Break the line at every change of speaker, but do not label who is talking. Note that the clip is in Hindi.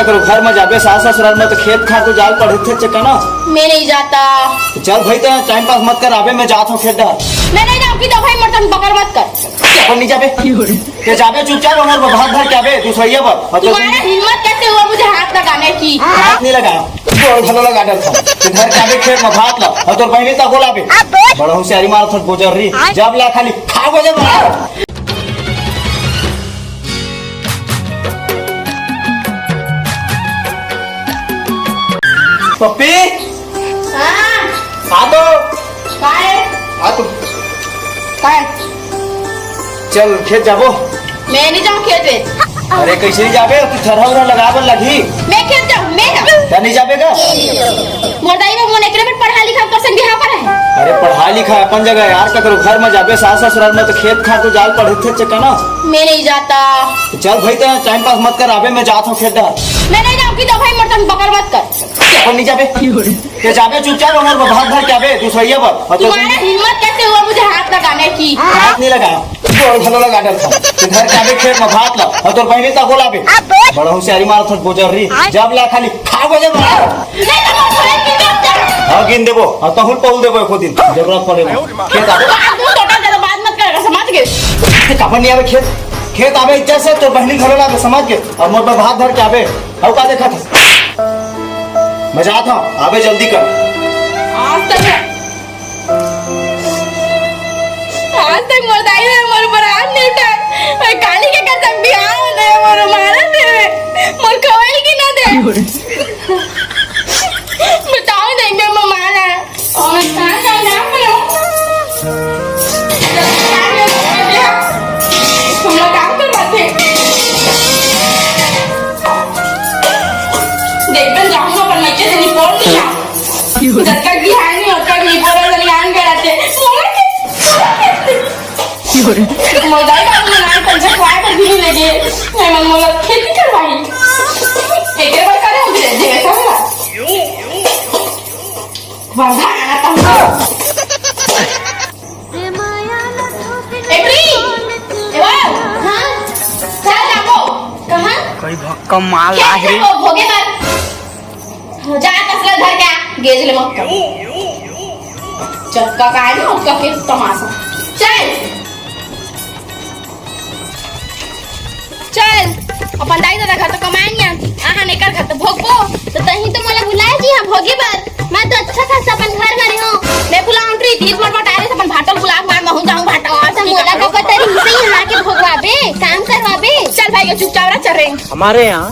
करो घर में जाबे सास ससुराल में तो खेत खा तो जाल पढ़े थे चकना।
मैं नहीं जाता।
चल भाई तो टाइम पास मत कर, आबे मैं जाता हूँ खेत डाल।
मैं नहीं जाऊंगी तो भाई मर्दन पकड़ मत कर।
अपन नहीं जाबे ते जाबे चुपचाप उमर भात भर के आबे दूसरिया पर।
तुम्हारा हिम्मत कैसे हुआ मुझे हाथ लगाने की?
हाथ नहीं लगा बोल भलो लगा डर था ते घर के आबे खेत में भात ला और तोर पहले तक बोला बे बड़ा होशियारी मार थोड़ गुजर रही जब ला खाली खा गुजर मार। पप्पी
हाँ
आ तो
काय
आ तो
काय
चल खेत जाबो।
मैं नहीं जाऊँ खेत में।
अरे कैसे नहीं जाबे तू थरहा उरा लगावन लगी।
मैं खेत जाऊँ मैं जाऊँ।
क्या नहीं जाबेगा?
मोरदाई में मोने करे पढ़ा लिखा कर संग बिहार पर है।
अरे पढ़ा लिखा अपन जगह यार का करो घर में जाबे सास ससुराल में तो खेत खा तो जाल पढ़े थे चकना।
मैं नहीं जाता।
चल भाई तो टाइम पास मत कर, आबे मैं जाता हूँ खेत डाल।
मैं नहीं जाऊंगी तो भाई मर्दन पकड़ मत कर।
अपन नहीं जाबे ते जाबे चुपचाप उमर भात भर के आबे दूसरिया पर।
तुम्हारा हिम्मत कैसे हुआ मुझे हाथ लगाने की?
हाथ नहीं लगा बोल भलो लगा डर था ते घर के आबे खेत में भात ला और तोर पहले तक बोला बे बड़ा होशियारी मार थोड़ गुजर रही जब ला खाली खा गुजर मार।
नहीं तो मैं थोड़े की जाता।
हां गिन देबो और तहुल पहुल देबो एको दिन जरूरत पड़े खेत आबे।
तू टोटा जरा बात मत कर समझ गए?
कपन नहीं आबे खेत आबे इज्जत से तो बहनी घरों लाबे समझ के और मोर पे भात धर के आबे औ का देखा था मैं जाता हूँ आबे जल्दी कर।
आज तक मोरदाई ने मोर पर हाथ नहीं उठाया। मैं काली के कर तक बिहार ने मोर मारा दे मोर खवाई की ना दे। बताओ नहीं मैं मारा और कहां का नाम करो तुम लोग काम कर रहे थे देख बन जाऊंगा पर मैं कैसे नहीं बोल दिया जब तक बिहार नहीं होता नहीं बोला नहीं आन कराते मोरदाई का मुझे पंचा क्वाय कर भी नहीं लगे मैं मन मोला खेती करवाई एक बार करे मुझे जैसा हुआ वादा आता हूँ एप्री एवा हाँ क्या जाबो कहाँ
कोई भक्का माल
क्या
आहे
जाबो भोगे मार जा कसला घर क्या गेज ले मत चक्का का है उसका फिर तमाशा चल चल अपन दाई दादा घर तो कमाए नहीं आहा ने कर घर तो भोगबो तो तही तो मला बुलाए जी हां भोगे बार मैं तो अच्छा खासा अपन घर में हूं मैं बुलाऊं ट्री 30 मिनट में टाइरे से अपन भाटल बुला मार मैं हूं जाऊं भाटा ऐसा मोला को कतरी से यहां के भोगवाबे काम करवाबे चल भाई चुपचाप रह चल रहे
हमारे यहाँ